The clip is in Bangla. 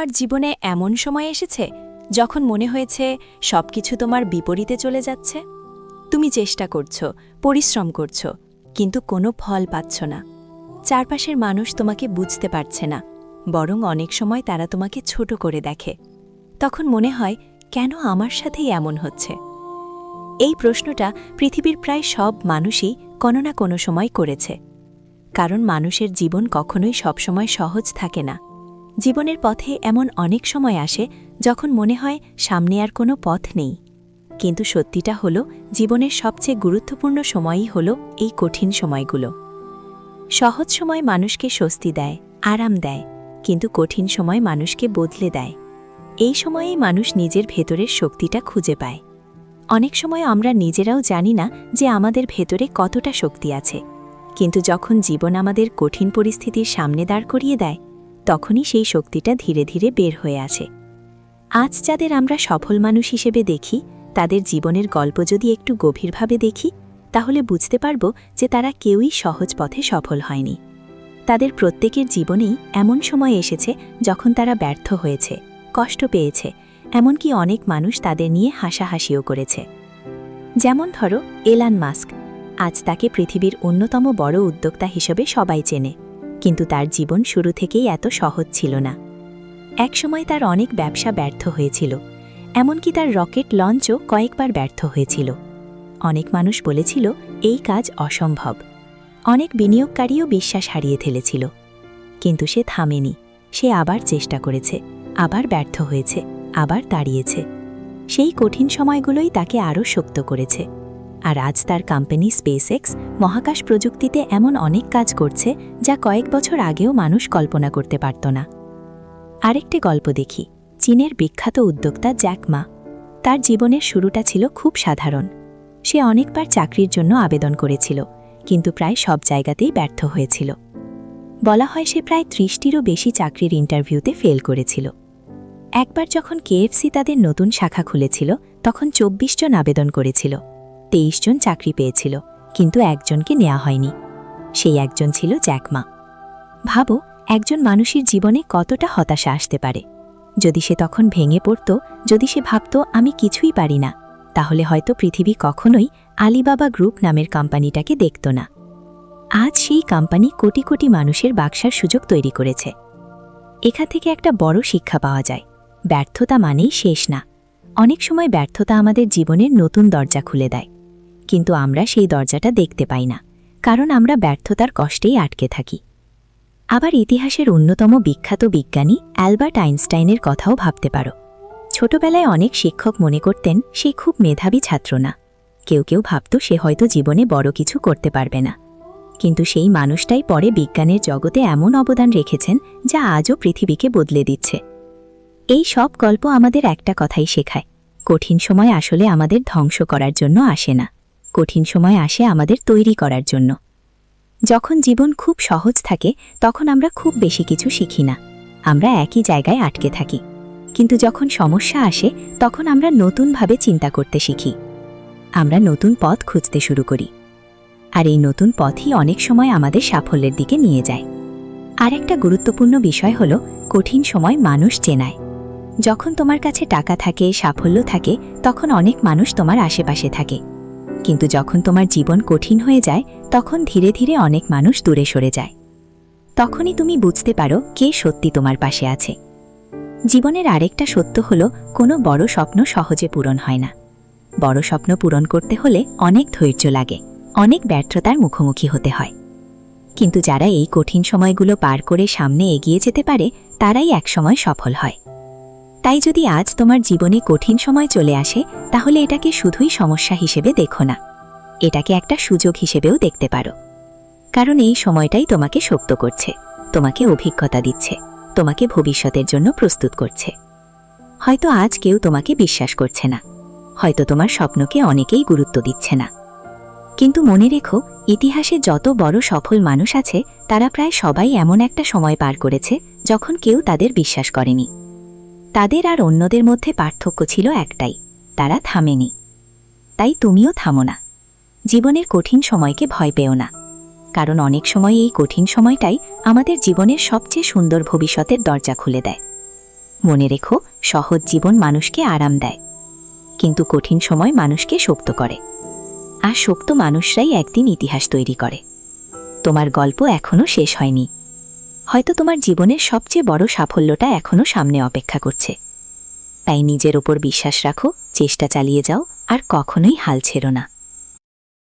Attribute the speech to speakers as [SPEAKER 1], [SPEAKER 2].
[SPEAKER 1] তোমার জীবনে এমন সময় এসেছে যখন মনে হয়েছে সবকিছু তোমার বিপরীতে চলে যাচ্ছে? তুমি চেষ্টা করছো, পরিশ্রম করছো, কিন্তু কোনো ফল পাচ্ছ না। চারপাশের মানুষ তোমাকে বুঝতে পারছে না, বরং অনেক সময় তারা তোমাকে ছোট করে দেখে। তখন মনে হয়, কেন আমার সাথেই এমন হচ্ছে? এই প্রশ্নটা পৃথিবীর প্রায় সব মানুষই কোনো না কোনো সময় করেছে। কারণ মানুষের জীবন কখনোই সবসময় সহজ থাকে না। জীবনের পথে এমন অনেক সময় আসে যখন মনে হয় সামনে আর কোনো পথ নেই। কিন্তু সত্যিটা হলো, জীবনের সবচেয়ে গুরুত্বপূর্ণ সময়ই হলো এই কঠিন সময়গুলো। সহজ সময় মানুষকে স্বস্তি দেয়, আরাম দেয়, কিন্তু কঠিন সময় মানুষকে বদলে দেয়। এই সময়েই মানুষ নিজের ভেতরের শক্তিটা খুঁজে পায়। অনেক সময় আমরা নিজেরাও জানি না যে আমাদের ভেতরে কতটা শক্তি আছে, কিন্তু যখন জীবন আমাদের কঠিন পরিস্থিতির সামনে দাঁড় করিয়ে দেয়, তখনই সেই শক্তিটা ধীরে ধীরে বের হয়ে আসে। আজ যাদের আমরা সফল মানুষ হিসেবে দেখি, তাদের জীবনের গল্প যদি একটু গভীরভাবে দেখি, তাহলে বুঝতে পারব যে তারা কেউই সহজ পথে সফল হয়নি। তাদের প্রত্যেকের জীবনেই এমন সময় এসেছে যখন তারা ব্যর্থ হয়েছে, কষ্ট পেয়েছে, এমনকি অনেক মানুষ তাদের নিয়ে হাসাহাসিও করেছে। যেমন ধরো এলান মাস্ক। আজ তাকে পৃথিবীর অন্যতম বড় উদ্যোক্তা হিসেবে সবাই চেনে, কিন্তু তার জীবন শুরু থেকেই এত সহজ ছিল না। একসময় তার অনেক ব্যবসা ব্যর্থ হয়েছিল, এমনকি তার রকেট লঞ্চও কয়েকবার ব্যর্থ হয়েছিল। অনেক মানুষ বলেছিল এই কাজ অসম্ভব। অনেক বিনিয়োগকারীও বিশ্বাস হারিয়ে ফেলেছিল। কিন্তু সে থামেনি। সে আবার চেষ্টা করেছে, আবার ব্যর্থ হয়েছে, আবার দাঁড়িয়েছে। সেই কঠিন সময়গুলোই তাকে আরও শক্ত করেছে। আর আজ তার কোম্পানি স্পেসএক্স মহাকাশ প্রযুক্তিতে এমন অনেক কাজ করছে যা কয়েক বছর আগেও মানুষ কল্পনা করতে পারত না। আরেকটি গল্প দেখি, চীনের বিখ্যাত উদ্যোক্তা জ্যাক মা। তার জীবনের শুরুটা ছিল খুব সাধারণ। সে অনেকবার চাকরির জন্য আবেদন করেছিল, কিন্তু প্রায় সব জায়গাতেই ব্যর্থ হয়েছিল। বলা হয় সে প্রায় 30টিরও বেশি চাকরির ইন্টারভিউতে ফেল করেছিল। একবার যখন কেএফসি তাদের নতুন শাখা খুলেছিল, তখন 24 জন আবেদন করেছিল। 23 জন চাকরি পেয়েছিল, কিন্তু একজনকে নেওয়া হয়নি। সেই একজন ছিল জ্যাক মা। ভাবো, একজন মানুষের জীবনে কতটা হতাশা আসতে পারে। যদি সে তখন ভেঙে পড়ত, যদি সে ভাবত আমি কিছুই পারি না, তাহলে হয়তো পৃথিবী কখনোই আলিবাবা গ্রুপ নামের কোম্পানিটাকে দেখত না। আজ সেই কোম্পানি কোটি কোটি মানুষের ব্যবসার সুযোগ তৈরি করেছে। এখান থেকে একটা বড় শিক্ষা পাওয়া যায়, ব্যর্থতা মানেই শেষ না। অনেক সময় ব্যর্থতা আমাদের জীবনের নতুন দরজা খুলে দেয়, কিন্তু আমরা সেই দরজাটা দেখতে পাই না, কারণ আমরা ব্যর্থতার কষ্টেই আটকে থাকি। আবার ইতিহাসের অন্যতম বিখ্যাত বিজ্ঞানী অ্যালবার্ট আইনস্টাইনের কথাও ভাবতে পারো। ছোটবেলায় অনেক শিক্ষক মনে করতেন সে খুব মেধাবী ছাত্র না। কেউ কেউ ভাবত সে হয়তো জীবনে বড় কিছু করতে পারবে না। কিন্তু সেই মানুষটাই পরে বিজ্ঞানের জগতে এমন অবদান রেখেছেন যা আজও পৃথিবীকে বদলে দিচ্ছে। এই সব গল্প আমাদের একটা কথাই শেখায়, কঠিন সময় আসলে আমাদের ধ্বংস করার জন্য আসে না। কঠিন সময় আসে আমাদের তৈরি করার জন্য। যখন জীবন খুব সহজ থাকে, তখন আমরা খুব বেশি কিছু শিখি না, আমরা একই জায়গায় আটকে থাকি। কিন্তু যখন সমস্যা আসে, তখন আমরা নতুনভাবে চিন্তা করতে শিখি। আমরা নতুন পথ খুঁজতে শুরু করি। আর এই নতুন পথই অনেক সময় আমাদের সাফল্যের দিকে নিয়ে যায়। আর একটা গুরুত্বপূর্ণ বিষয় হলো, কঠিন সময় মানুষ চেনায়। যখন তোমার কাছে টাকা থাকে, সাফল্য থাকে, তখন অনেক মানুষ তোমার আশেপাশে থাকে। কিন্তু যখন তোমার জীবন কঠিন হয়ে যায়, তখন ধীরে ধীরে অনেক মানুষ দূরে সরে যায়। তখনই তুমি বুঝতে পারো কে সত্যি তোমার পাশে আছে। জীবনের আরেকটা সত্য হলো, কোনো বড় স্বপ্ন সহজে পূরণ হয় না। বড় স্বপ্ন পূরণ করতে হলে অনেক ধৈর্য লাগে, অনেক ব্যর্থতার মুখোমুখি হতে হয়। কিন্তু যারা এই কঠিন সময়গুলো পার করে সামনে এগিয়ে যেতে পারে, তারাই একসময় সফল হয়। তাই যদি আজ তোমার জীবনে কঠিন সময় চলে আসে, তাহলে এটাকে শুধুই সমস্যা হিসেবে দেখো না, এটাকে একটা সুযোগ হিসেবেও দেখতে পারো। কারণ এই সময়টাই তোমাকে শক্ত করছে, তোমাকে অভিজ্ঞতা দিচ্ছে, তোমাকে ভবিষ্যতের জন্য প্রস্তুত করছে। হয়তো আজ কেউ তোমাকে বিশ্বাস করছে না, হয়তো তোমার স্বপ্নকে অনেকেই গুরুত্ব দিচ্ছে না। কিন্তু মনে রেখো, ইতিহাসে যত বড় সফল মানুষ আছে, তারা প্রায় সবাই এমন একটা সময় পার করেছে যখন কেউ তাদের বিশ্বাস করেনি। তাদের আর অন্যদের মধ্যে পার্থক্য ছিল একটাই, তারা থামেনি। তাই তুমিও থামো না। জীবনের কঠিন সময়কে ভয় পেও না, কারণ অনেক সময় এই কঠিন সময়টাই আমাদের জীবনের সবচেয়ে সুন্দর ভবিষ্যতের দরজা খুলে দেয়। মনে রেখো, সহজ জীবন মানুষকে আরাম দেয়, কিন্তু কঠিন সময় মানুষকে শক্ত করে। আর শক্ত মানুষরাই একদিন ইতিহাস তৈরি করে। তোমার গল্প এখনও শেষ হয়নি। হয়তো তোমার জীবনের সবচেয়ে বড় সাফল্যটা এখনও সামনে অপেক্ষা করছে। তাই নিজের ওপর বিশ্বাস রাখো, চেষ্টা চালিয়ে যাও, আর কখনোই হাল ছেড়ো না।